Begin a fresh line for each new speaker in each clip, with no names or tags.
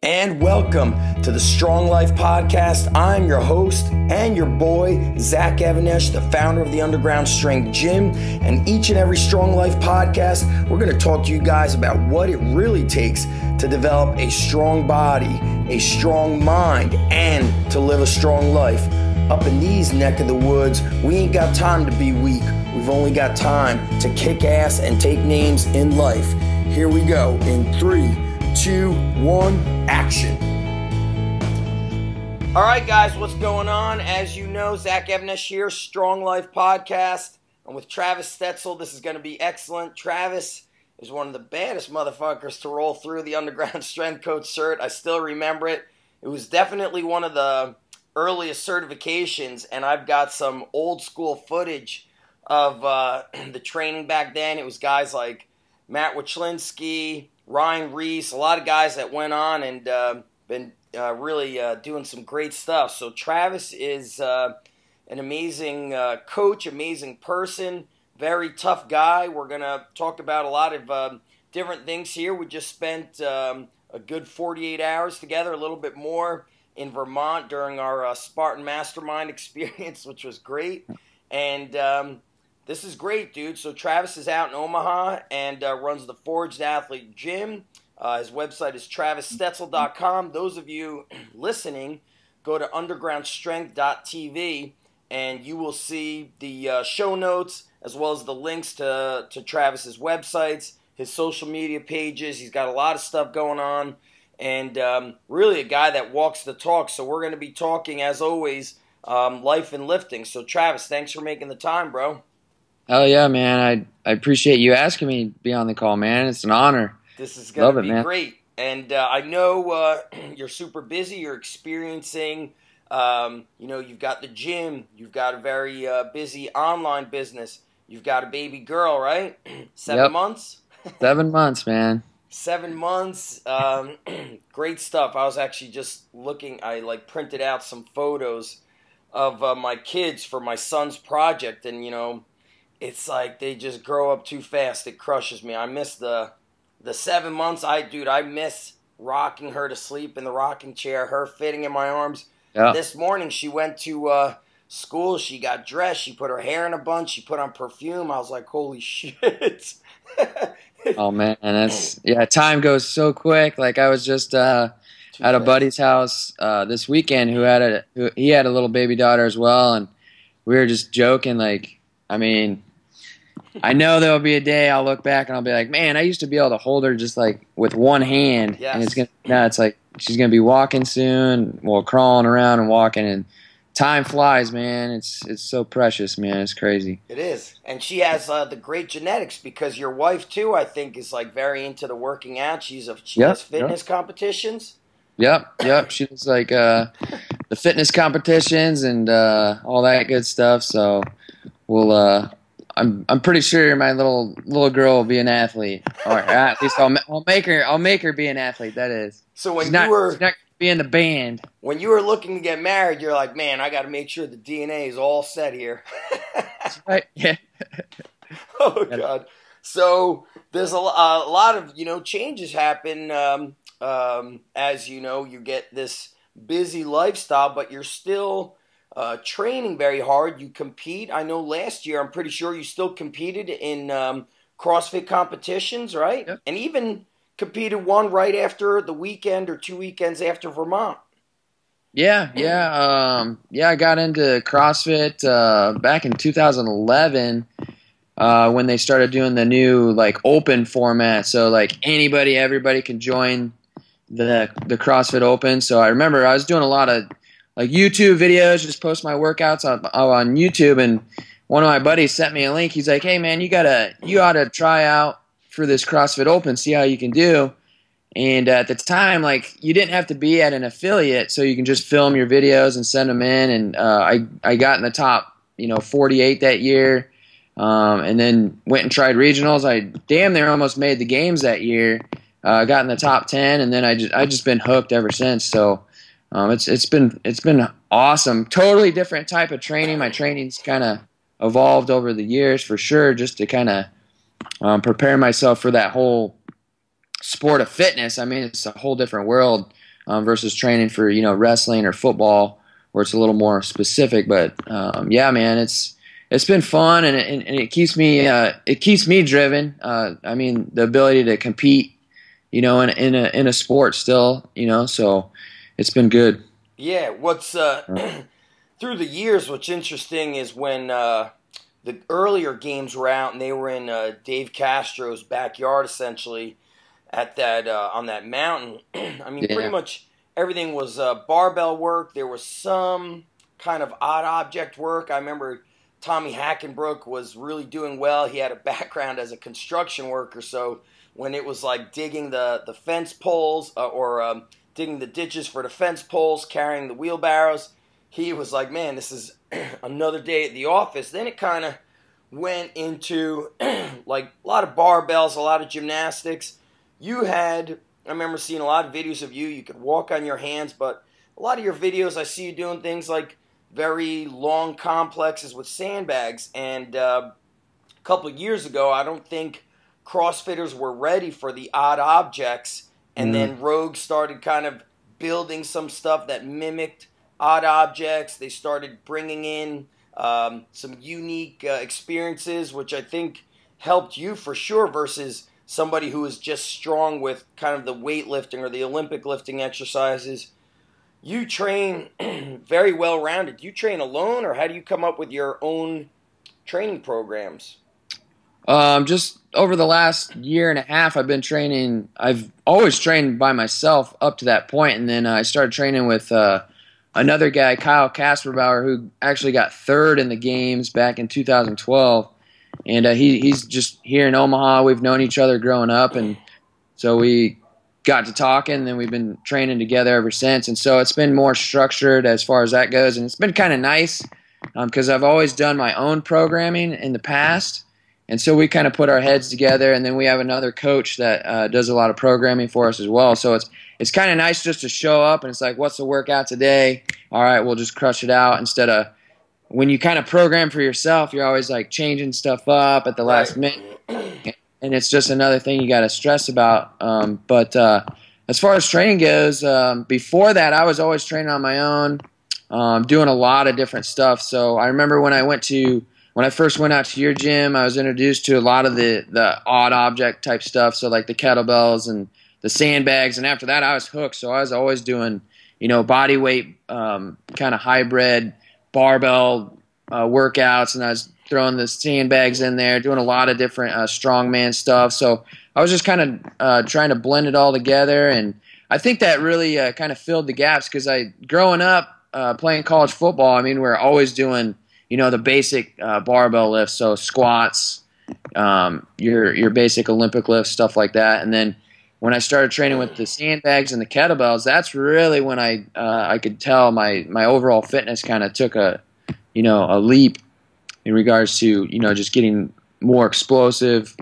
And welcome to the Strong Life Podcast. I'm your host and your boy, Zach Evanesh, the founder of the Underground Strength Gym. And each and every Strong Life podcast, we're going to talk to you guys about what it really takes to develop a strong body, a strong mind, and to live a strong life. Up in these neck of the woods, we ain't got time to be weak. We've only got time to kick ass and take names in life. Here we go in 3, 2, 1, action. All right, guys, what's going on? As you know, Zach Evanesh here, Strong Life Podcast. I'm with Travis Stoetzel. This is going to be excellent. Travis is one of the baddest motherfuckers to roll through the Underground Strength Coach cert. I still remember it. It was definitely one of the earliest certifications, and I've got some old school footage of the training back then. It was guys like Matt Wachlinski, Ryan Reese, a lot of guys that went on and been really doing some great stuff. So Travis is an amazing coach, amazing person, very tough guy. We're going to talk about a lot of different things here. We just spent a good 48 hours together, a little bit more, in Vermont during our Spartan Mastermind experience, which was great. And this is great, dude. So Travis is out in Omaha and runs the Forged Athlete Gym. His website is travisstoetzel.com. Those of you listening, go to undergroundstrength.tv and you will see the show notes as well as the links to Travis's websites, his social media pages. He's got a lot of stuff going on. And really a guy that walks the talk. So we're going to be talking, as always, life and lifting. So Travis, thanks for making the time, bro.
Hell yeah, man. I appreciate you asking me to be on the call, man. It's an honor.
This is going to be great. And I know you're super busy. You're experiencing, you've got the gym. You've got a very busy online business. You've got a baby girl, right? 7 months?
7 months, man.
7 months, great stuff. I was actually just looking, I printed out some photos of my kids for my son's project, and it's like they just grow up too fast. It crushes me. I miss the 7 months. I miss rocking her to sleep in the rocking chair, her fitting in my arms. Yeah. This morning she went to school, she got dressed, she put her hair in a bun, she put on perfume. I was like, holy shit.
Oh man, time goes so quick. Like I was just at a buddy's house this weekend who had a little baby daughter as well, and we were just joking. I know there'll be a day I'll look back and I'll be like, man, I used to be able to hold her just with one hand, and it's like she's gonna be walking soon, crawling around and walking, and time flies, man. It's so precious, man. It's crazy.
It is. And she has the great genetics because your wife, too, I think, is very into the working out. She has fitness competitions.
Yep. She does the fitness competitions and all that good stuff. So I'm pretty sure my little girl will be an athlete, or at least I'll make her be an athlete. That is.
So when
she's not be in the band.
When you were looking to get married, you're like, man, I got to make sure the DNA is all set here.
That's right. Yeah.
Oh God. So there's a lot of changes happen as you get this busy lifestyle, but you're still training very hard. You compete. I know last year, I'm pretty sure you still competed in CrossFit competitions, right? Yep. And even competed one right after the weekend or 2 weekends after Vermont.
Yeah. I got into CrossFit back in 2011 when they started doing the new open format. So everybody can join the CrossFit Open. So I remember I was doing a lot of YouTube videos, just post my workouts on YouTube, and one of my buddies sent me a link. He's like, hey man, you ought to try out for this CrossFit Open, see how you can do. And at the time, you didn't have to be at an affiliate, so you can just film your videos and send them in. And I got in the top 48 that year, and then went and tried regionals. I damn near almost made the games that year. Got in the top 10, and then I just been hooked ever since. So it's been awesome. Totally different type of training. My training's kind of evolved over the years for sure, just to kind of prepare myself for that whole sport of fitness. I mean, it's a whole different world versus training for, wrestling or football where it's a little more specific. But yeah, man, it's been fun, and it keeps me driven. I mean, the ability to compete, in a sport still, so it's been good.
Yeah, what's through the years, what's interesting is when the earlier games were out and they were in Dave Castro's backyard, essentially, at that on that mountain. I mean, pretty much everything was barbell work. There was some kind of odd object work. I remember Tommy Hackenbrook was really doing well. He had a background as a construction worker, so when it was like digging the fence poles or digging the ditches for the fence poles, carrying the wheelbarrows, he was like, man, this is another day at the office. Then it kind of went into like a lot of barbells, a lot of gymnastics. I remember seeing a lot of videos of you. You could walk on your hands, but a lot of your videos, I see you doing things like very long complexes with sandbags. And a couple of years ago, I don't think CrossFitters were ready for the odd objects. And then Rogue started kind of building some stuff that mimicked odd objects. They started bringing in some unique experiences, which I think helped you for sure versus somebody who is just strong with kind of the weightlifting or the Olympic lifting exercises. You train very well-rounded. Do you train alone, or how do you come up with your own training programs?
Just over the last year and a half, I've been training. I've always trained by myself up to that point, and then I started training with another guy, Kyle Kasperbauer, who actually got third in the games back in 2012. And he's just here in Omaha. We've known each other growing up, and so we got to talking, and then we've been training together ever since. And so it's been more structured as far as that goes, and it's been kind of nice because I've always done my own programming in the past. And so we kind of put our heads together, and then we have another coach that does a lot of programming for us as well. So it's kind of nice just to show up, and it's like, what's the workout today? All right, we'll just crush it out, instead of when you kind of program for yourself, you're always like changing stuff up at the last minute, and it's just another thing you got to stress about. But as far as training goes, before that, I was always training on my own, doing a lot of different stuff. So I remember when I first went out to your gym, I was introduced to a lot of the odd object type stuff, so like the kettlebells and the sandbags, and after that I was hooked. So I was always doing, body weight kind of hybrid barbell workouts, and I was throwing the sandbags in there, doing a lot of different strongman stuff. So I was just kind of trying to blend it all together, and I think that really kind of filled the gaps because growing up playing college football, I mean, we're always doing the basic barbell lifts, so squats, your basic Olympic lifts, stuff like that. And then when I started training with the sandbags and the kettlebells, that's really when I could tell my overall fitness kind of took a leap in regards to just getting more explosive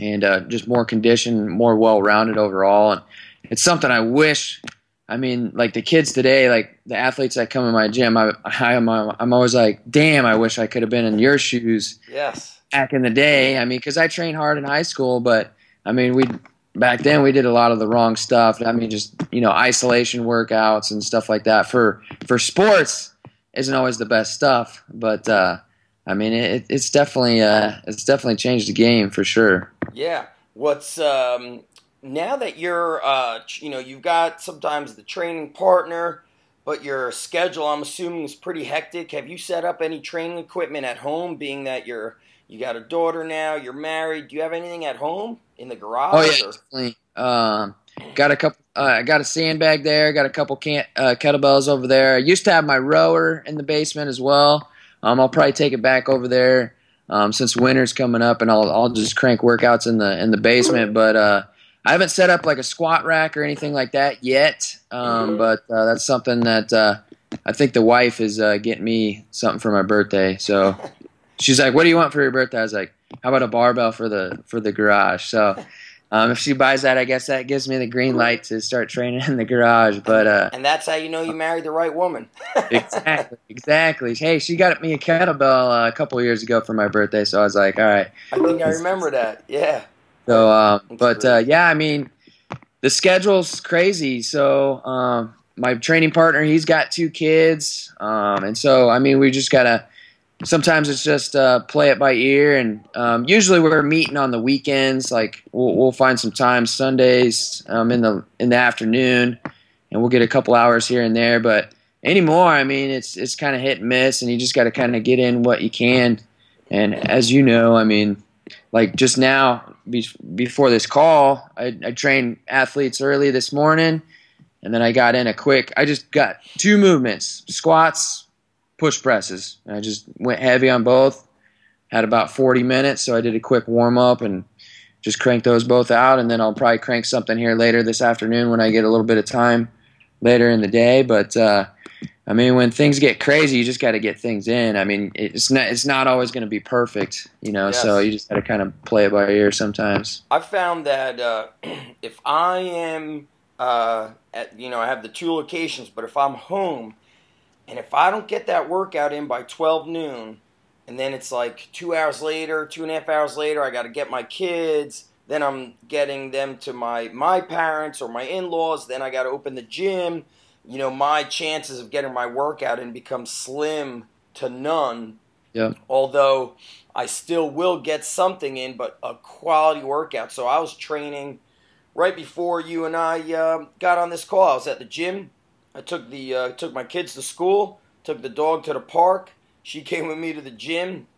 and just more conditioned, more well-rounded overall. And it's something I wish. I mean, like the kids today, like the athletes that come in my gym, I'm always like, damn, I wish I could have been in your shoes.
Yes.
Back in the day, I mean, because I trained hard in high school, but I mean, back then we did a lot of the wrong stuff. I mean, just isolation workouts and stuff like that for sports isn't always the best stuff. But I mean, it's definitely changed the game for sure.
Yeah. What's now that you're, you've got sometimes the training partner, but your schedule, I'm assuming, is pretty hectic. Have you set up any training equipment at home, being that you got a daughter now, you're married? Do you have anything at home in the garage?
Oh, yeah, definitely. Got a couple. I got a sandbag there. Got a couple kettlebells over there. I used to have my rower in the basement as well. I'll probably take it back over there since winter's coming up, and I'll just crank workouts in the basement. But I haven't set up like a squat rack or anything like that yet, but that's something that I think the wife is getting me something for my birthday. So she's like, "What do you want for your birthday?" I was like, "How about a barbell for the garage?" So if she buys that, I guess that gives me the green light to start training in the garage. But
and that's how you know you married the right woman.
Exactly. Hey, she got me a kettlebell a couple years ago for my birthday, so I was like, "All right."
I think I remember that. Yeah.
So, yeah, I mean, the schedule's crazy. So my training partner, he's got 2 kids, and so I mean we just gotta. Sometimes it's just play it by ear, and usually we're meeting on the weekends. Like we'll find some time Sundays in the afternoon, and we'll get a couple hours here and there. But anymore, I mean, it's kind of hit and miss, and you just got to kind of get in what you can. And as you know, I mean, like just now before this call, I trained athletes early this morning, and then I got in I just got 2 movements: squats, push presses. And I just went heavy on both. Had about 40 minutes, so I did a quick warm up and just cranked those both out. And then I'll probably crank something here later this afternoon when I get a little bit of time later in the day. But I mean, when things get crazy, you just got to get things in. I mean, it's not always going to be perft, you know.
Yes.
So you just got to kind of play it by ear sometimes.
I've found that if I am I have the 2 locations, but if I'm home and if I don't get that workout in by 12 noon, and then it's like 2 hours later, 2.5 hours later, I got to get my kids. Then I'm getting them to my parents or my in-laws. Then I got to open the gym. You know, my chances of getting my workout in become slim to none.
Yeah.
Although I still will get something in, but a quality workout. So I was training right before you and I got on this call. I was at the gym. I took my kids to school, took the dog to the park. She came with me to the gym,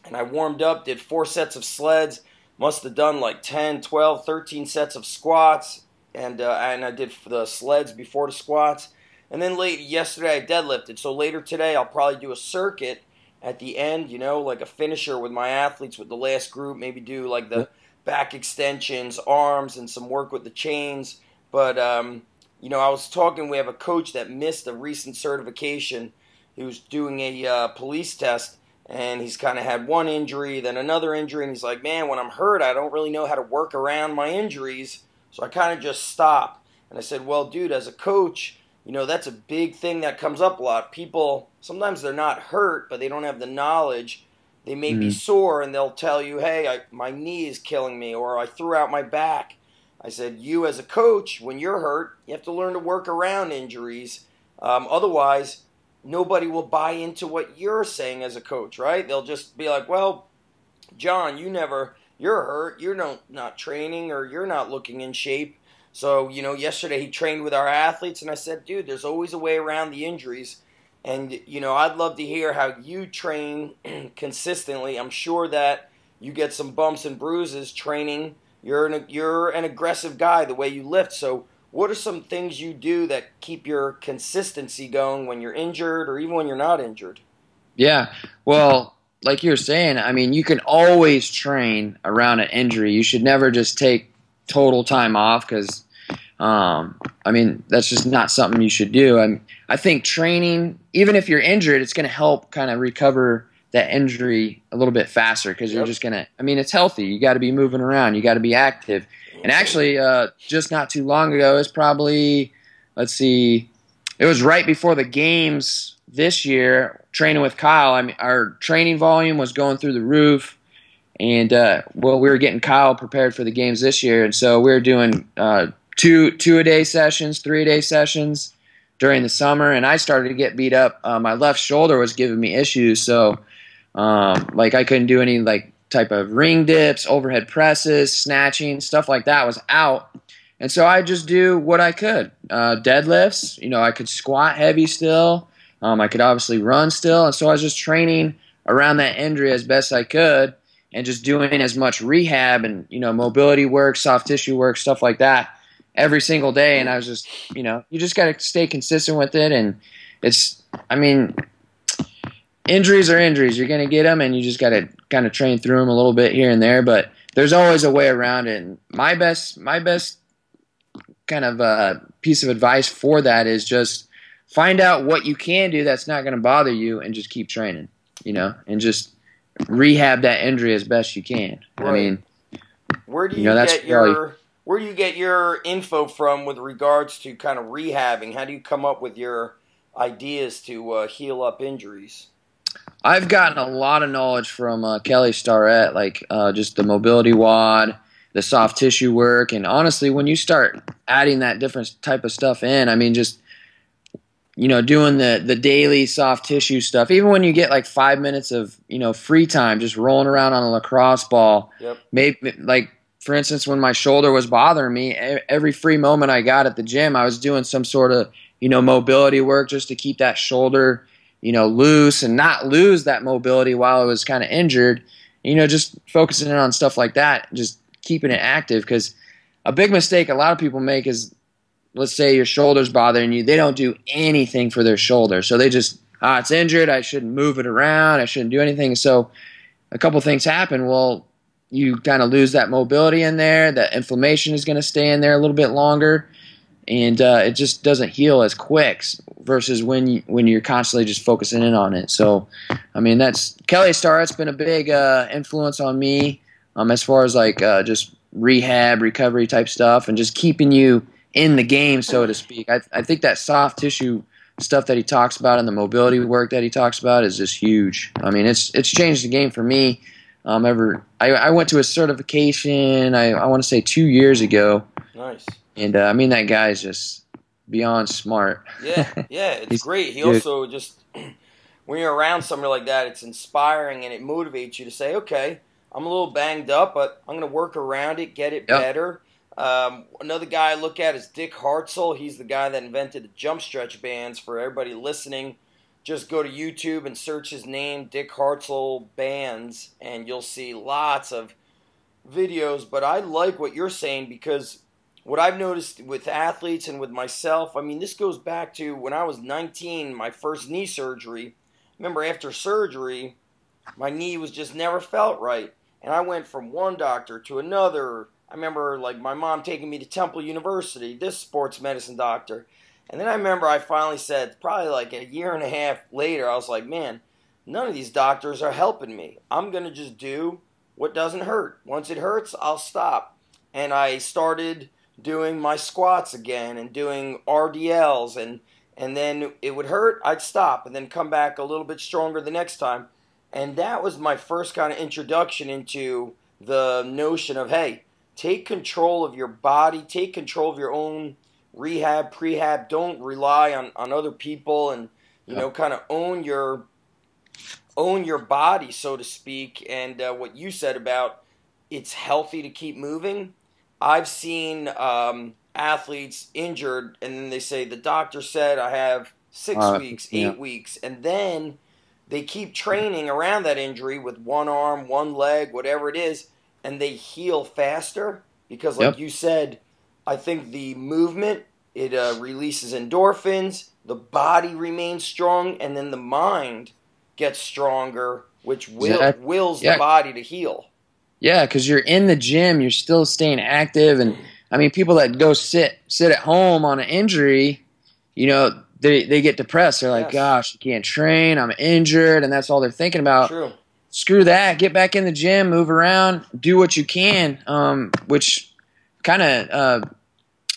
and I warmed up, did 4 sets of sleds, must have done like 10, 12, 13 sets of squats, and I did the sleds before the squats. And then yesterday I deadlifted, so later today I'll probably do a circuit at the end, you know, like a finisher with my athletes with the last group, maybe do like the back extensions, arms, and some work with the chains. But you know, I was talking, we have a coach that missed a recent certification. He was doing a police test, and he's kind of had one injury, then another injury, and he's like, man, when I'm hurt, I don't really know how to work around my injuries, so I kind of just stop. And I said, well, dude, as a coach, you know, that's a big thing that comes up a lot. People, sometimes they're not hurt, but they don't have the knowledge. They may be sore, and they'll tell you, hey, my knee is killing me, or I threw out my back. I said, you as a coach, when you're hurt, you have to learn to work around injuries. Otherwise, nobody will buy into what you're saying as a coach, right? They'll just be like, well, John, you're hurt, you're not training, or you're not looking in shape. So, you know, yesterday he trained with our athletes, and I said, dude, there's always a way around the injuries. And, you know, I'd love to hear how you train consistently. I'm sure that you get some bumps and bruises training. You're an aggressive guy the way you lift. So what are some things you do that keep your consistency going when you're injured or even when you're not injured?
Yeah. Well, like you're saying, I mean, you can always train around an injury. You should never just take total time off because, I mean, that's just not something you should do. I think training, even if you're injured, it's going to help kind of recover that injury a little bit faster because you're just going to, I mean, it's healthy. You got to be moving around. You got to be active. And actually, just not too long ago, it's probably, let's see, it was right before the games this year, training with Kyle. I mean, our training volume was going through the roof. And, well, we were getting Kyle prepared for the games this year. And so we were doing two-a-day sessions, 3-a-day sessions during the summer. And I started to get beat up. My left shoulder was giving me issues. So, like I couldn't do any like type of ring dips, overhead presses, snatching, stuff like that was out. And so I just do what I could. Deadlifts, you know, I could squat heavy still. I could obviously run still. And so I was just training around that injury as best I could and just doing as much rehab and, you know, mobility work, soft tissue work, stuff like that every single day. And I was just, you know, you just got to stay consistent with it. And it's, I mean, injuries are injuries. You're going to get them, and you just got to kind of train through them a little bit here and there. But there's always a way around it. And my best kind of piece of advice for that is just find out what you can do that's not going to bother you, and just keep training. You know, and just rehab that injury as best you can. Right. I mean,
where do you get your info from with regards to kind of rehabbing? How do you come up with your ideas to heal up injuries?
I've gotten a lot of knowledge from Kelly Starrett, like just the mobility wad. the soft tissue work. And honestly, when you start adding that different type of stuff in, I mean, just, doing the daily soft tissue stuff, even when you get like 5 minutes of, free time, just rolling around on a lacrosse ball,
Yep.
maybe like, for instance, when my shoulder was bothering me, every free moment I got at the gym, I was doing some sort of, mobility work just to keep that shoulder, loose and not lose that mobility while I was kind of injured. Just focusing in on stuff like that, just keeping it active. Because a big mistake a lot of people make is, let's say your shoulder's bothering you, they don't do anything for their shoulder. So they just, it's injured, I shouldn't move it around, I shouldn't do anything. So a couple things happen. Well, you kind of lose that mobility in there. The inflammation is going to stay in there a little bit longer, and it just doesn't heal as quick versus when you're constantly just focusing in on it. So, I mean, that's Kelly Starrett's been a big influence on me as far as like just rehab, recovery type stuff, and just keeping you in the game, so to speak. I think that soft tissue stuff that he talks about and the mobility work that he talks about is just huge. I mean, it's changed the game for me. I went to a certification, I want to say 2 years ago.
Nice.
And I mean, that guy's just beyond smart.
Yeah, it's great. He also just, when you're around somebody like that, it's inspiring and it motivates you to say, okay, I'm a little banged up, but I'm going to work around it, get it better. Another guy I look at is Dick Hartzell. He's the guy that invented the jump stretch bands. For everybody listening, just go to YouTube and search his name, Dick Hartzell Bands, and you'll see lots of videos. But I like what you're saying, because what I've noticed with athletes and with myself, I mean, this goes back to when I was 19, my first knee surgery. Remember, after surgery, my knee was just never felt right. And I went from one doctor to another. I remember, like, my mom taking me to Temple University, this sports medicine doctor. And then I remember I finally said, probably like a year and a half later, I was like, man, none of these doctors are helping me. I'm going to just do what doesn't hurt. Once it hurts, I'll stop. And I started doing my squats again and doing RDLs. And then it would hurt, I'd stop and then come back a little bit stronger the next time. And that was my first kind of introduction into the notion of, hey, take control of your body, take control of your own rehab, prehab. Don't rely on other people, and kind of own your body, so to speak. And what you said about it's healthy to keep moving. I've seen athletes injured, and then they say the doctor said I have 6 weeks, 8 weeks, and then they keep training around that injury with one arm, one leg, whatever it is, and they heal faster because, like you said, I think the movement, it releases endorphins, the body remains strong, and then the mind gets stronger, which wills the body to heal.
Yeah, because you're in the gym, you're still staying active, and I mean, people that go sit at home on an injury, they get depressed. They're like, gosh, I can't train, I'm injured, and that's all they're thinking about.
True.
Screw that, get back in the gym, move around, do what you can, which kind of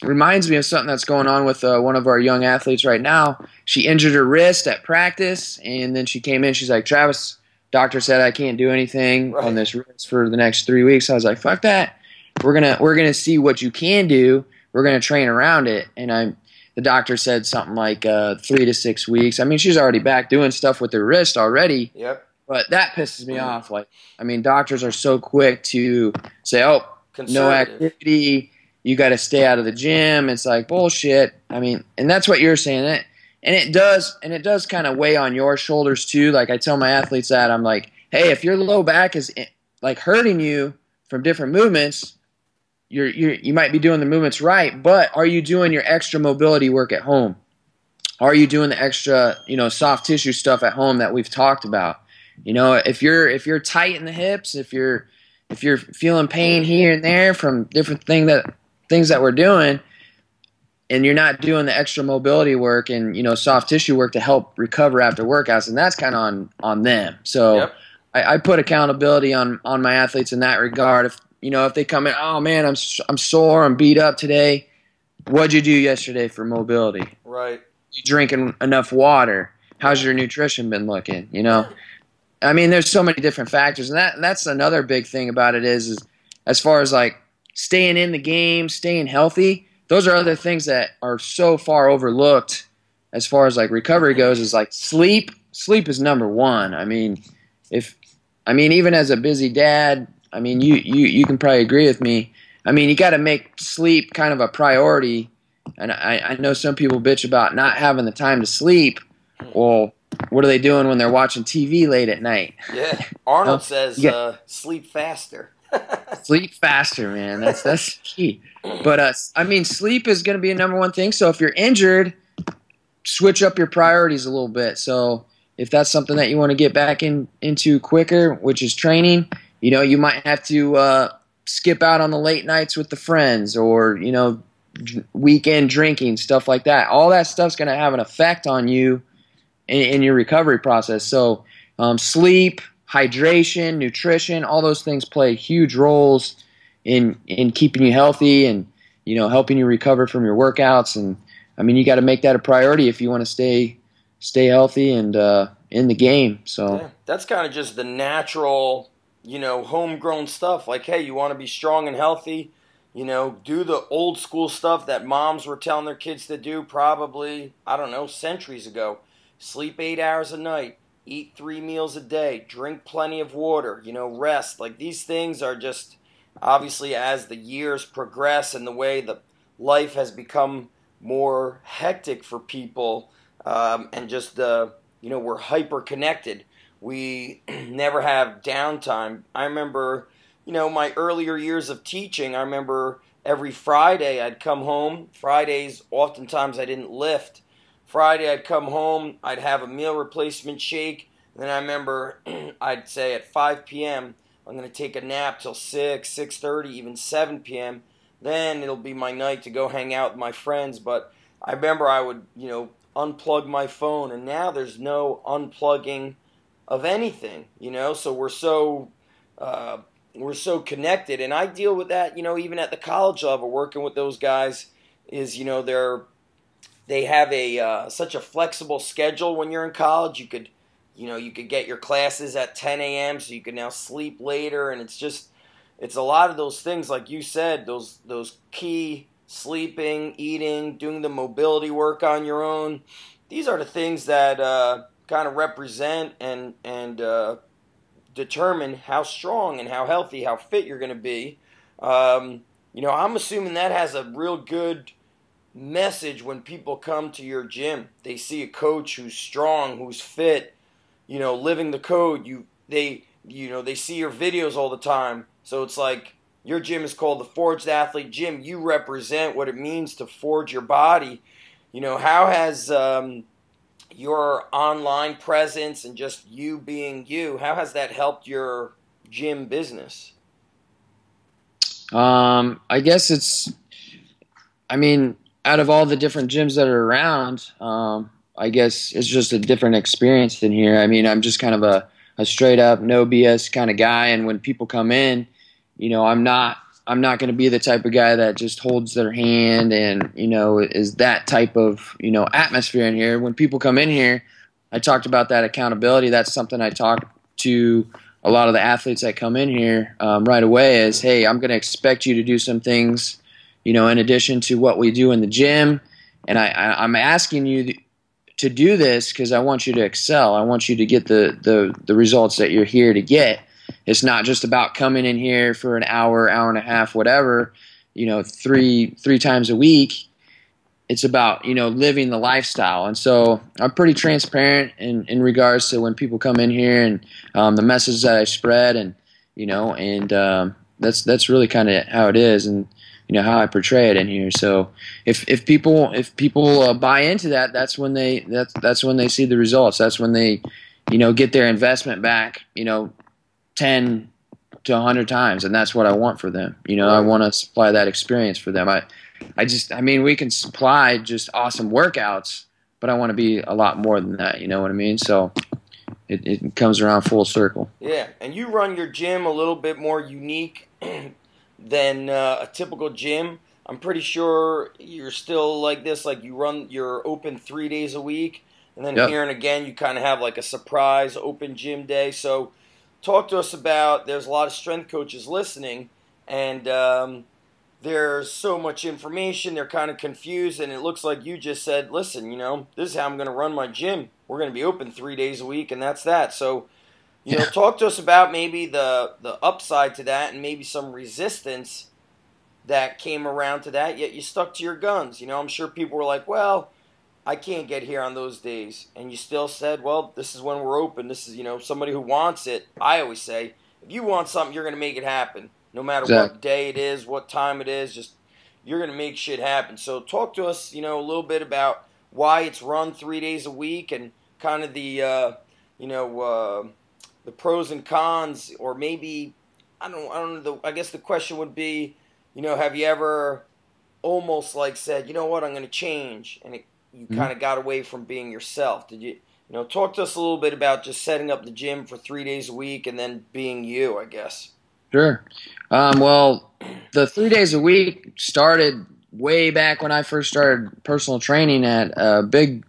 reminds me of something that's going on with one of our young athletes right now. She injured her wrist at practice, and then she came in, she's like, Travis, doctor said I can't do anything on this wrist for the next 3 weeks. I was like, fuck that. We're gonna see what you can do. We're gonna train around it. And the doctor said something like 3 to 6 weeks. I mean, she's already back doing stuff with her wrist already.
Yep.
But that pisses me off. Like, I mean, doctors are so quick to say, oh, no activity, you got to stay out of the gym. It's like bullshit. I mean, and that's what you're saying. And it does kind of weigh on your shoulders too. Like, I tell my athletes that, I'm like, hey, if your low back is like hurting you from different movements, you might be doing the movements right, but are you doing your extra mobility work at home? Are you doing the extra, soft tissue stuff at home that we've talked about? If you're tight in the hips, if you're feeling pain here and there from different things that we're doing, and you're not doing the extra mobility work and soft tissue work to help recover after workouts, and that's kind of on them. So I put accountability on my athletes in that regard. If they come in, oh man, I'm sore, I'm beat up today. What'd you do yesterday for mobility?
Right.
You drinking enough water? How's your nutrition been looking? I mean, there's so many different factors, and that's another big thing about it is as far as like staying in the game, staying healthy. Those are other things that are so far overlooked as far as like recovery goes. Is like sleep. Sleep is number one. I mean, even as a busy dad, I mean, you can probably agree with me. I mean, you got to make sleep kind of a priority. And I know some people bitch about not having the time to sleep. Well, what are they doing when they're watching TV late at night?
Yeah, Arnold
You
says sleep faster.
sleep faster, man. That's key. But I mean, sleep is going to be a number one thing. So if you're injured, switch up your priorities a little bit. So if that's something that you want to get back into quicker, which is training, you might have to skip out on the late nights with the friends, or weekend drinking, stuff like that. All that stuff's going to have an effect on you in your recovery process. So sleep, hydration, nutrition, all those things play huge roles in keeping you healthy and helping you recover from your workouts. And I mean, you got to make that a priority if you want to stay healthy and in the game. So
yeah, that's kind of just the natural, homegrown stuff. Like, hey, you want to be strong and healthy, do the old school stuff that moms were telling their kids to do probably, I don't know, centuries ago. Sleep 8 hours a night, eat 3 meals a day, drink plenty of water, rest. Like, these things are just, obviously, as the years progress and the way the life has become more hectic for people, and just we're hyper connected. We never have downtime. I remember, my earlier years of teaching, I remember every Friday I'd come home. Fridays, oftentimes I didn't lift. Friday I'd come home, I'd have a meal replacement shake, and then I remember I'd say at 5 p.m. I'm going to take a nap till 6, 6:30, even 7 p.m. Then it'll be my night to go hang out with my friends. But I remember I would, unplug my phone, and now there's no unplugging of anything, so we're so connected. And I deal with that, even at the college level, working with those guys is, they have a such a flexible schedule when you're in college. You could get your classes at 10 a.m. so you can now sleep later, and it's a lot of those things like you said, those key sleeping, eating, doing the mobility work on your own. These are the things that kind of represent and determine how strong and how healthy, how fit you're going to be. I'm assuming that has a real good message when people come to your gym. They see a coach who's strong, who's fit, living the code. They see your videos all the time. So it's like your gym is called the Forged Athlete Gym. You represent what it means to forge your body. How has your online presence and just you being you, how has that helped your gym business?
I guess out of all the different gyms that are around, I guess it's just a different experience in here. I mean, I'm just kind of a straight up no BS kind of guy, and when people come in, I'm not going to be the type of guy that just holds their hand and is that type of atmosphere in here. When people come in here, I talked about that accountability. That's something I talk to a lot of the athletes that come in here right away. Is, hey, I'm going to expect you to do some things, in addition to what we do in the gym, and I'm asking you to do this because I want you to excel. I want you to get the results that you're here to get. It's not just about coming in here for an hour, hour and a half, whatever, three times a week. It's about, living the lifestyle. And so I'm pretty transparent in regards to when people come in here and the message that I spread and that's really kind of how it is and, how I portray it in here. So if people buy into that, that's when they see the results. That's when they, get their investment back, 10 to 100 times, and that's what I want for them. I want to supply that experience for them. We can supply just awesome workouts, but I want to be a lot more than that. You know what I mean? So it comes around full circle.
Yeah, and you run your gym a little bit more unique than a typical gym. I'm pretty sure you're still like this, like you're open 3 days a week, and then here and again you kind of have like a surprise open gym day. So talk to us about, there's a lot of strength coaches listening, and there's so much information, they're kind of confused, and it looks like you just said, listen, this is how I'm going to run my gym. We're going to be open 3 days a week, and that's that. So, talk to us about maybe the upside to that and maybe some resistance that came around to that, yet you stuck to your guns. I'm sure people were like, well, I can't get here on those days. And you still said, well, this is when we're open. This is, somebody who wants it. I always say, if you want something, you're going to make it happen. No matter what day it is, what time it is, just you're going to make shit happen. So talk to us, a little bit about why it's run 3 days a week and kind of the pros and cons, or maybe, I don't know, I guess the question would be, have you ever almost like said, I'm going to change, and you kind of got away from being yourself? Did you, talk to us a little bit about just setting up the gym for 3 days a week and then being you, I guess.
Sure. Well, the 3 days a week started way back when I first started personal training at a big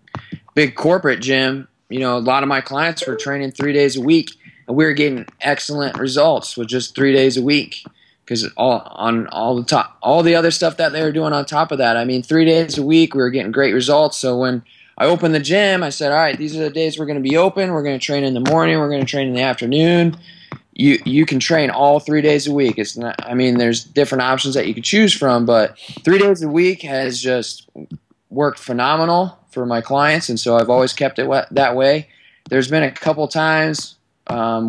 corporate gym. A lot of my clients were training 3 days a week, and we were getting excellent results with just 3 days a week. Because all the other stuff that they were doing on top of that, 3 days a week, we were getting great results. So when I opened the gym, I said, all right, these are the days we're going to be open. We're going to train in the morning. We're going to train in the afternoon. You can train all 3 days a week. It's not. There's different options that you could choose from, but 3 days a week has just worked phenomenal for my clients, and so I've always kept it that way. There's been a couple times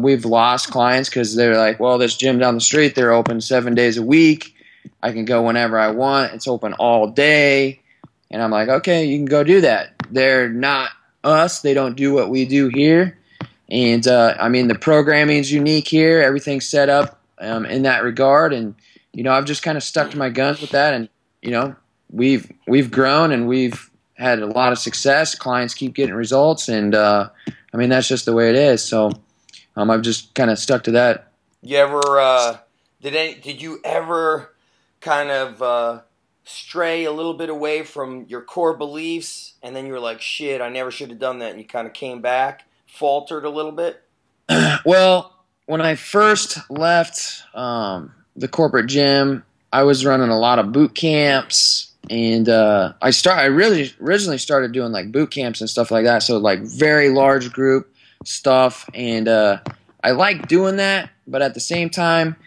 we've lost clients because they're like, well, this gym down the street, they're open 7 days a week. I can go whenever I want. It's open all day. And I'm like, okay, you can go do that. They're not us. They don't do what we do here. And, the programming is unique here. Everything's set up in that regard. And, I've just kind of stuck to my guns with that. And, we've grown and we've had a lot of success. Clients keep getting results. And, that's just the way it is. So I've just kind of stuck to that.
You ever, did you ever kind of stray a little bit away from your core beliefs, and then you were like, shit, I never should have done that, and you kind of came back, faltered a little bit?
Well, when I first left the corporate gym, I was running a lot of boot camps, and I really originally started doing like boot camps and stuff like that, so like very large group stuff, and I liked doing that, but at the same time,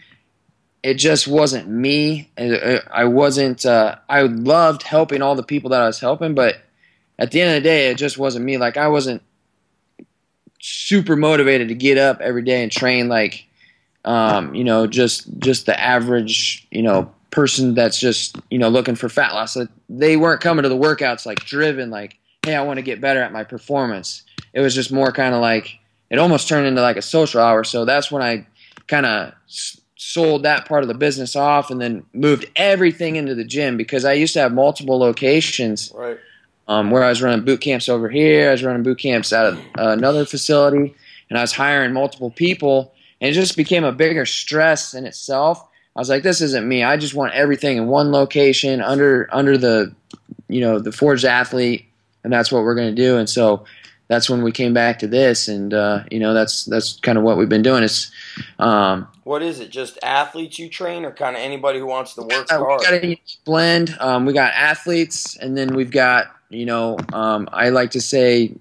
it just wasn't me. I wasn't. I loved helping all the people that I was helping, but at the end of the day, it just wasn't me. Like I wasn't super motivated to get up every day and train like, just the average, person that's just looking for fat loss. So they weren't coming to the workouts like driven, like, hey, I want to get better at my performance. It was just more kind of like it almost turned into like a social hour. So that's when I kind of sold that part of the business off and then moved everything into the gym, because I used to have multiple locations,
right,
where I was running boot camps over here. I was running boot camps out of another facility, and I was hiring multiple people, and it just became a bigger stress in itself. I was like, this isn't me. I just want everything in one location under the, the Forged Athlete, and that's what we're going to do. And so that's when we came back to this, and that's kind of what we've been doing. It's
what is it? Just athletes you train, or kind of anybody who wants to work hard?
We got a blend. We got athletes, and then we've got I like to say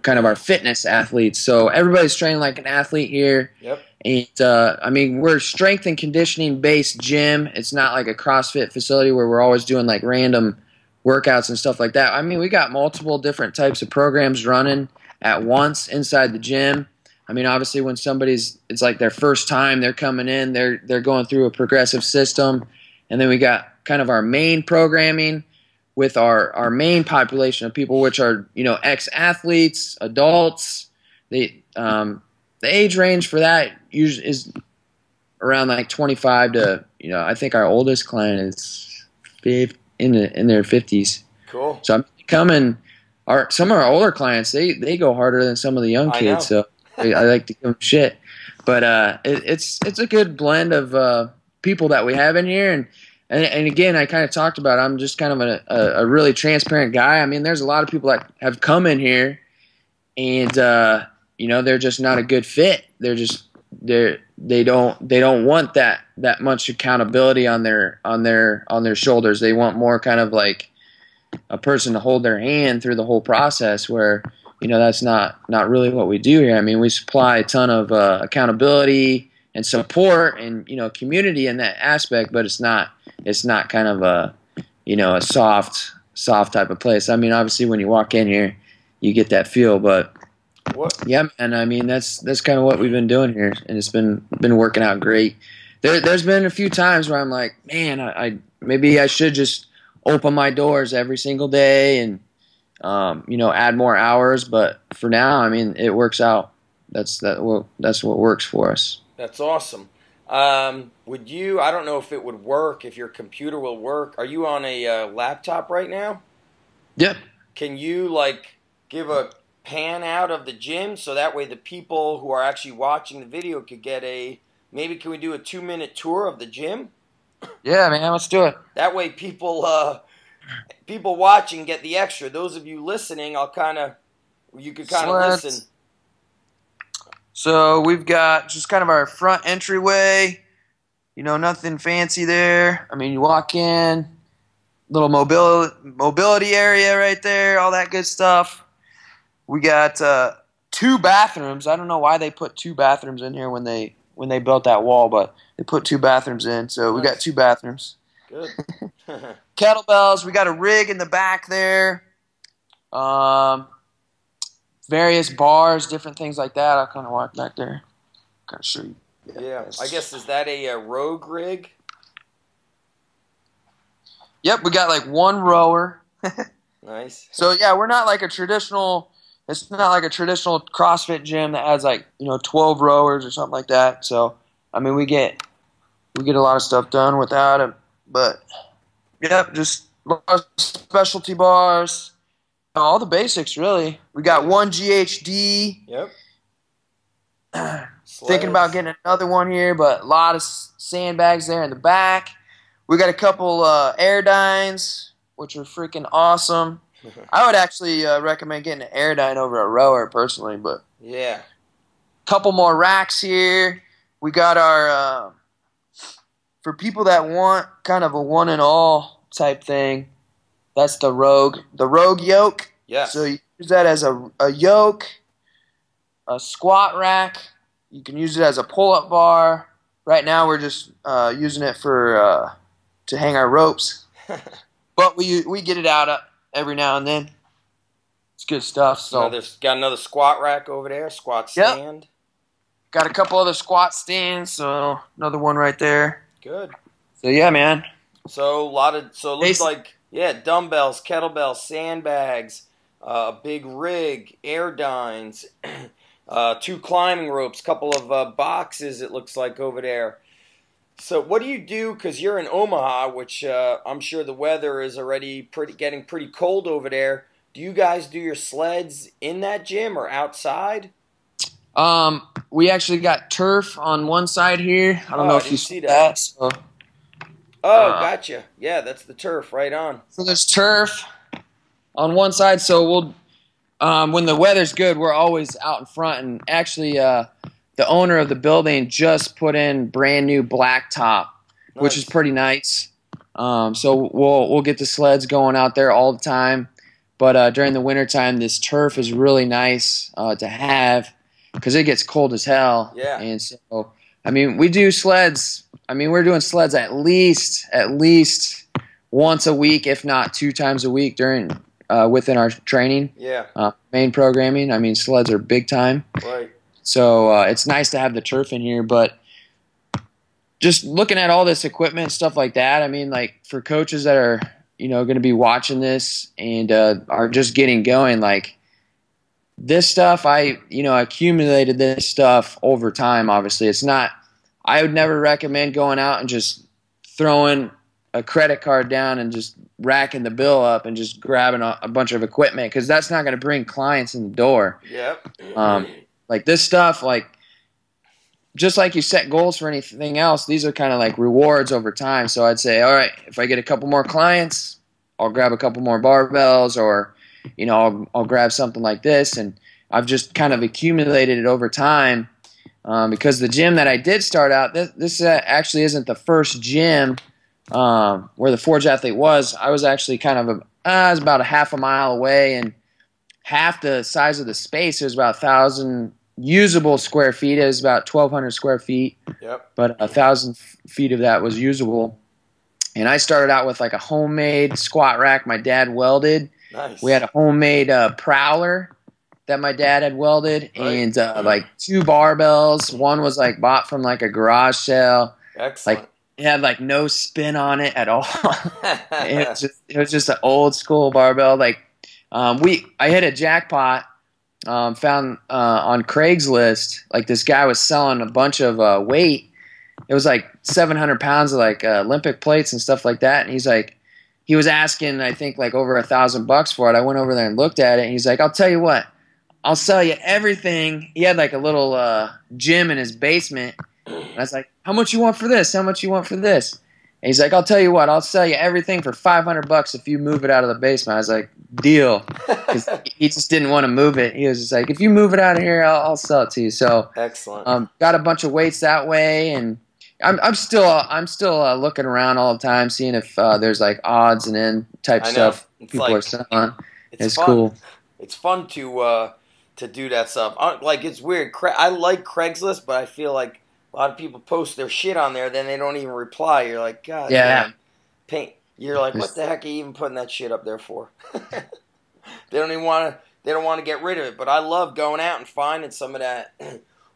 kind of our fitness athletes. So everybody's training like an athlete here.
Yep.
And we're strength and conditioning based gym. It's not like a CrossFit facility where we're always doing like random workouts and stuff like that. We got multiple different types of programs running at once inside the gym. Obviously when it's like their first time, they're coming in, they're going through a progressive system. And then we got kind of our main programming with our main population of people, which are, ex-athletes, adults. The age range for that usually is around like 25 to, I think our oldest client is in their 50s.
Cool.
So some of our older clients, they go harder than some of the young kids. So I like to give them shit. But it's a good blend of people that we have in here. And again, I kind of talked about, I'm just kind of a really transparent guy. There's a lot of people that have come in here and, they're just not a good fit. They're they don't want that much accountability on their shoulders. They want more kind of like a person to hold their hand through the whole process, where that's not really what we do here. I mean, we supply a ton of accountability and support and community in that aspect, but it's not kind of a a soft type of place. I mean, obviously when you walk in here, you get that feel, but yeah, and I mean that's kind of what we've been doing here, and it's been working out great. There's been a few times where I'm like, man, I maybe I should just open my doors every single day and add more hours, but for now, I mean, it works out. That's what works for us.
That's awesome. Would you? I don't know if it would work, if your computer will work. Are you on a laptop right now?
Yep.
Can you like give a pan out of the gym so that way the people who are actually watching the video could get maybe can we do a 2-minute tour of the gym?
Yeah, man, let's do it.
That way people watching get the extra. Those of you listening, you could kind of listen.
So we've got just kind of our front entryway, nothing fancy there. I mean, you walk in, little mobility area right there, all that good stuff. We got 2 bathrooms. I don't know why they put 2 bathrooms in here when they built that wall, but they put 2 bathrooms in. So we got 2 bathrooms.
Good.
Kettlebells. We got a rig in the back there. Various bars, different things like that. I'll kind of walk back there. Kind of show you.
Yeah. I guess, is that a Rogue rig?
Yep, we got like 1 rower.
Nice.
So yeah, we're not like a traditional. It's not like a traditional CrossFit gym that has like 12 rowers or something like that. So I mean, we get a lot of stuff done without it. But yep, just specialty bars, all the basics really. We got 1 GHD.
Yep.
Thinking about getting another one here, but a lot of sandbags there in the back. We got a couple Airdynes, which are freaking awesome. I would actually recommend getting an Airdyne over a rower personally, but
yeah.
Couple more racks here. We got our for people that want kind of a one and all type thing. That's the Rogue yoke.
Yeah.
So you use that as a yoke, a squat rack. You can use it as a pull-up bar. Right now we're just using it for to hang our ropes, but we get it out every now and then. It's good stuff. So
got another squat rack over there, squat stand.
Yep. Got a couple other squat stands, so another one right there.
Good.
So yeah, man.
So it looks like dumbbells, kettlebells, sandbags, a big rig, Airdynes, 2 climbing ropes, couple of boxes. It looks like over there. So what do you do? Because you're in Omaha, which I'm sure the weather is already getting pretty cold over there. Do you guys do your sleds in that gym or outside?
We actually got turf on one side here. I don't know if you see that. So,
gotcha. Yeah, that's the turf right on.
So there's turf on one side. So we'll, when the weather's good, we're always out in front. And actually, the owner of the building just put in brand new blacktop, which is pretty nice. So we'll get the sleds going out there all the time. But during the wintertime, this turf is really nice to have because it gets cold as hell.
Yeah.
And so, I mean, we do sleds. I mean, we're doing sleds at least once a week, if not 2 times a week during within our training.
Yeah.
Main programming. I mean, sleds are big time.
Right.
So it's nice to have the turf in here, but just looking at all this equipment, stuff like that, I mean, like for coaches that are, going to be watching this and are just getting going, like this stuff, I accumulated this stuff over time, obviously. It's not, I would never recommend going out and just throwing a credit card down and just racking the bill up and just grabbing a bunch of equipment because that's not going to bring clients in the door.
Yep.
Like this stuff, like just like you set goals for anything else, these are kind of like rewards over time. So I'd say, all right, if I get a couple more clients, I'll grab a couple more barbells or, I'll grab something like this. And I've just kind of accumulated it over time. because the gym that I did start out, this actually isn't the first gym where the Forge Athlete was. I was actually kind of I was about a half a mile away, and half the size of the space. It was about 1,000 usable square feet. It was about 1,200 square feet.
Yep.
But 1,000 feet of that was usable. And I started out with like a homemade squat rack my dad welded.
Nice.
We had a homemade prowler that my dad had welded, and like 2 barbells. One was like bought from like a garage sale.
Excellent.
Like it had like no spin on it at all. it was just an old school barbell. Like I hit a jackpot. Found on Craigslist, like this guy was selling a bunch of weight. It was like 700 pounds of like Olympic plates and stuff like that. And he's like, he was asking, I think like over $1,000 for it. I went over there and looked at it, and he's like, I'll tell you what, I'll sell you everything. He had like a little gym in his basement. And I was like, how much you want for this? How much you want for this? And he's like, I'll tell you what, I'll sell you everything for $500 if you move it out of the basement. I was like, deal. 'Cause he just didn't want to move it. He was just like, if you move it out of here, I'll sell it to you. So
excellent.
Got a bunch of weights that way, and I'm still looking around all the time, seeing if there's like odds and end type stuff people are selling. It's cool.
It's fun to do that stuff. Like, it's weird. I like Craigslist, but I feel like a lot of people post their shit on there, then they don't even reply. You're like, God, man. You're like, what the heck are you even putting that shit up there for? They don't want to get rid of it. But I love going out and finding some of that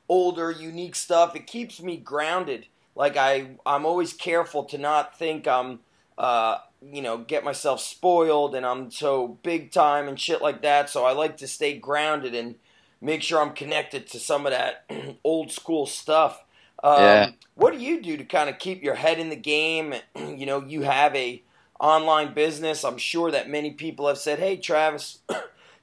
older, unique stuff. It keeps me grounded. Like, I'm always careful to not think I'm, get myself spoiled and I'm so big time and shit like that. So I like to stay grounded and make sure I'm connected to some of that old school stuff. What do you do to kind of keep your head in the game? You have a online business. I'm sure that many people have said, hey, Travis,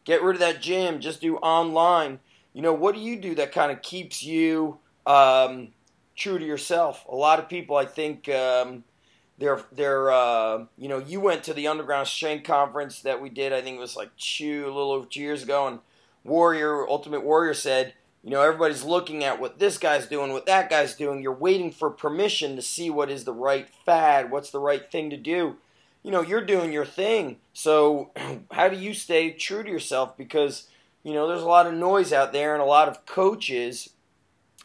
get rid of that gym. Just do online. What do you do that kind of keeps you true to yourself? A lot of people, I think, you went to the Underground Strength Conference that we did. I think it was like a little over 2 years ago. And Ultimate Warrior said, everybody's looking at what this guy's doing, what that guy's doing. You're waiting for permission to see what is the right fad, what's the right thing to do. You're doing your thing. So how do you stay true to yourself? Because, there's a lot of noise out there, and a lot of coaches,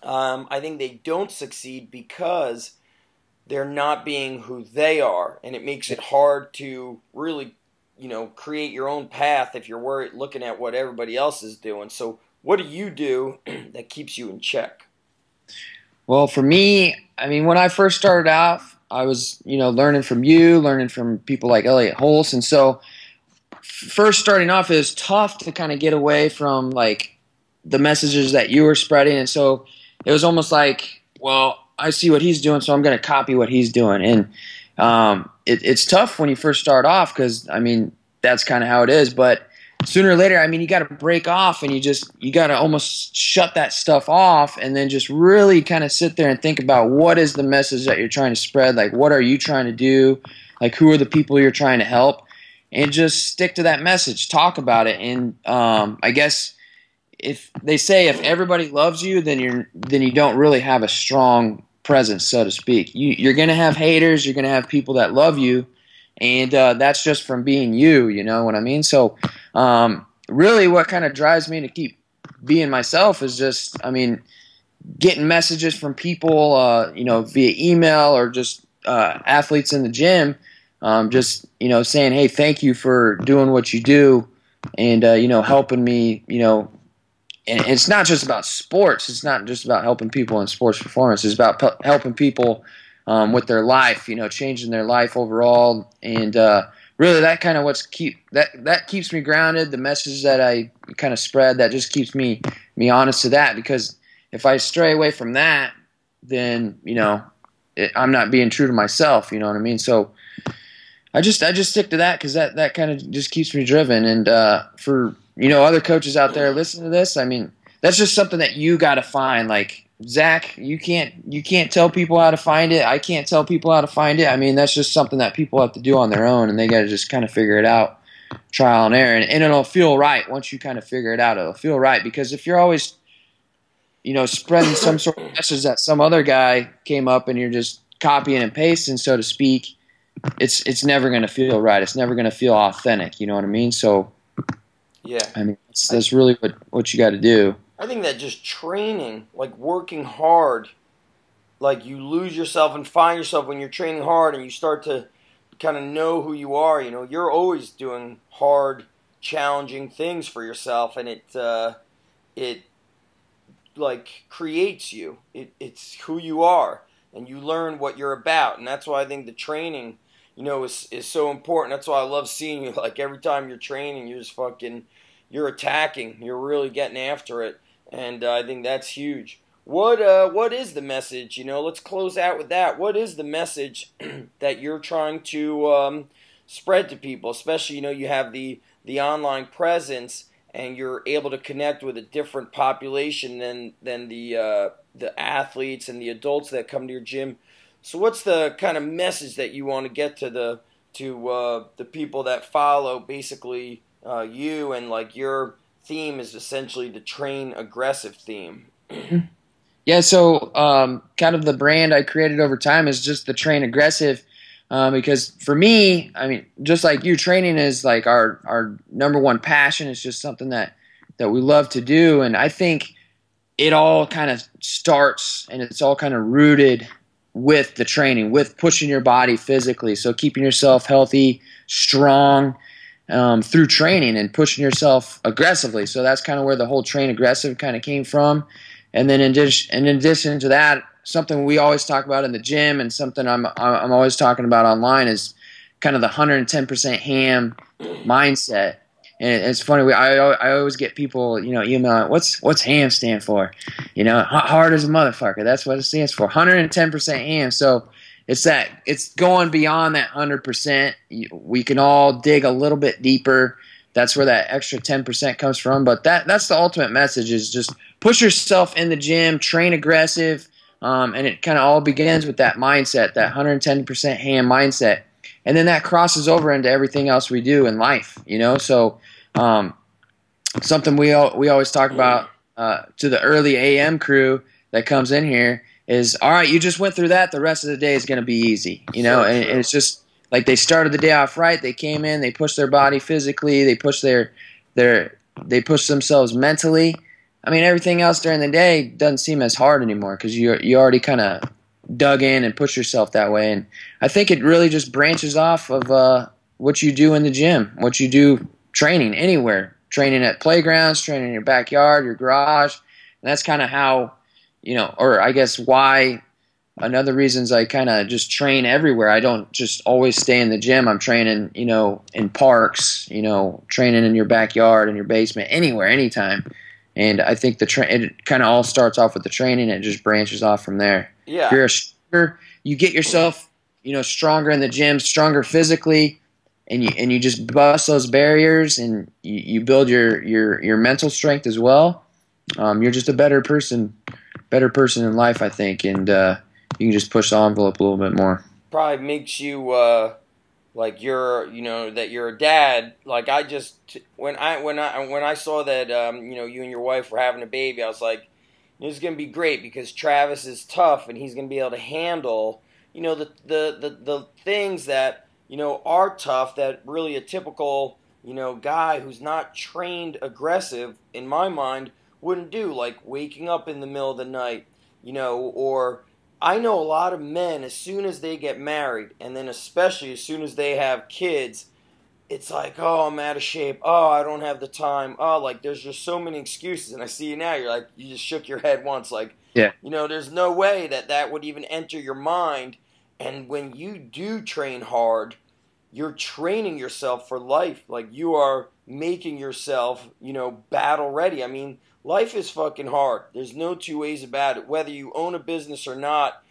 I think they don't succeed because they're not being who they are. And it makes it hard to really, create your own path if you're looking at what everybody else is doing. So what do you do that keeps you in check?
Well, for me, when I first started out, I was, learning from you, learning from people like Elliot Holst. And so first starting off, it was tough to kind of get away from like the messages that you were spreading. And so it was almost like, well, I see what he's doing, so I'm going to copy what he's doing. And it's tough when you first start off because, that's kind of how it is. But sooner or later, you got to break off, and you got to almost shut that stuff off, and then just really kind of sit there and think about what is the message that you're trying to spread. Like, what are you trying to do? Like, who are the people you're trying to help? And just stick to that message. Talk about it. And I guess if they say if everybody loves you, then you don't really have a strong presence, so to speak. You're going to have haters. You're going to have people that love you. And that's just from being you, you know what I mean? So really what kind of drives me to keep being myself is just, getting messages from people, via email or just athletes in the gym, saying, hey, thank you for doing what you do and, helping me, and it's not just about sports. It's not just about helping people in sports performance. It's about helping people with their life, changing their life overall, and really that kind of that keeps me grounded. The message that I kind of spread, that just keeps me honest to that, because if I stray away from that, then I'm not being true to myself. You know what I mean? So I just stick to that because that kind of just keeps me driven. And for other coaches out there listening to this, that's just something that you got to find. Like, Zach, you can't tell people how to find it. I can't tell people how to find it. That's just something that people have to do on their own, and they got to just kind of figure it out, trial and error, and it'll feel right once you kind of figure it out. It'll feel right, because if you're always spreading some sort of message that some other guy came up and you're just copying and pasting, so to speak, it's never going to feel right. It's never going to feel authentic. You know what I mean? So,
Yeah.
I mean, that's really what you got to do.
I think that just training, like working hard, like you lose yourself and find yourself when you're training hard and you start to kind of know who you are. You're always doing hard, challenging things for yourself, and it like creates you. It's who you are, and you learn what you're about, and that's why I think the training, is so important. That's why I love seeing you. Like every time you're training, you're attacking. You're really getting after it, and I think that's huge. What is the message? Let's close out with that. What is the message that you're trying to spread to people? Especially, you have the online presence, and you're able to connect with a different population than the athletes and the adults that come to your gym. So, what's the kind of message that you want to get to the people that follow basically you, and like your theme is essentially the train aggressive theme?
Yeah, so kind of the brand I created over time is just the train aggressive, because for me, I mean, just like you, training is like our number one passion. It's just something that we love to do, and I think it all kind of starts and it's all kind of rooted with the training, with pushing your body physically. So keeping yourself healthy, strong, through training and pushing yourself aggressively. So that's kind of where the whole train aggressive kind of came from. And then in addition to that, something we always talk about in the gym and something I'm always talking about online is kind of the 110% ham mindset. And it's funny, I always get people, emailing, what's ham stand for? Hard as a motherfucker. That's what it stands for. 110% ham. So it's going beyond that 100%. We can all dig a little bit deeper. That's where that extra 10% comes from. But that's the ultimate message, is just push yourself in the gym, train aggressive, and it kind of all begins with that mindset, that 110% ham mindset. And then that crosses over into everything else we do in life, So something we always talk about to the early AM crew that comes in here is, all right, you just went through that. The rest of the day is going to be easy, and it's just like they started the day off right. They came in, they pushed their body physically, they pushed they pushed themselves mentally. I mean, everything else during the day doesn't seem as hard anymore because you already kind of dug in and pushed yourself that way. And I think it really just branches off of what you do in the gym, what you do training anywhere, training at playgrounds, training in your backyard, your garage. And that's kind of how, or I guess why another reason is I kind of just train everywhere. I don't just always stay in the gym. I'm training, in parks, training in your backyard, in your basement, anywhere, anytime. And I think it kind of all starts off with the training, and it just branches off from there.
Yeah.
If you're a shooter, you get yourself, stronger in the gym, stronger physically, and you just bust those barriers, and you build your mental strength as well. You're just a better person in life, I think, and you can just push the envelope a little bit more.
Probably makes you like that you're a dad. Like I just when I saw that you and your wife were having a baby, I was like, this is gonna be great because Travis is tough and he's gonna be able to handle the things that are tough that really a typical guy who's not trained aggressive, in my mind, wouldn't do, like waking up in the middle of the night, or I know a lot of men, as soon as they get married, and then especially as soon as they have kids, it's like, oh, I'm out of shape. Oh, I don't have the time. Oh, like, there's just so many excuses. And I see you now, you're like, you just shook your head once. Like,
yeah,
there's no way that would even enter your mind. And when you do train hard, you're training yourself for life. Like, you are making yourself, battle ready. I mean, life is fucking hard. There's no two ways about it. Whether you own a business or not,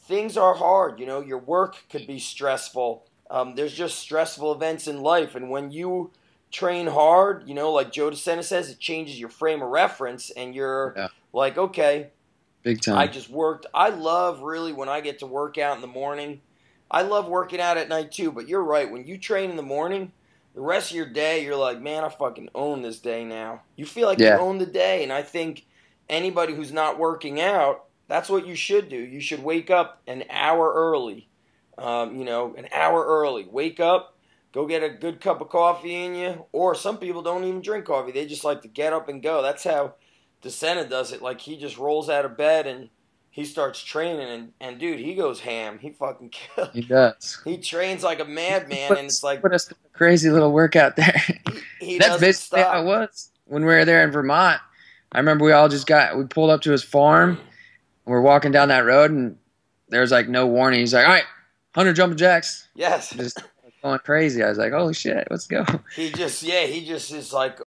things are hard. Your work could be stressful. There's just stressful events in life. And when you train hard, like Joe DeSena says, it changes your frame of reference. And you're like, okay,
big time.
I just worked. I love really when I get to work out in the morning. I love working out at night too. But you're right. When you train in the morning, the rest of your day, you're like, man, I fucking own this day now. You feel like you own the day, and I think anybody who's not working out, that's what you should do. You should wake up an hour early. An hour early. Wake up, go get a good cup of coffee in you. Or some people don't even drink coffee. They just like to get up and go. That's how DeSena does it. Like, he just rolls out of bed and he starts training. And dude, he goes ham. He fucking kills.
He does.
He trains like a madman. And it's like,
put us through a crazy little workout there.
he
That's
doesn't
basically
stop.
how it was when we were there in Vermont. I remember we pulled up to his farm, and we're walking down that road, and there's like no warning. He's like, all right, 100 jumping jacks.
Yes.
Just going crazy. I was like, holy shit, let's go.
He just is like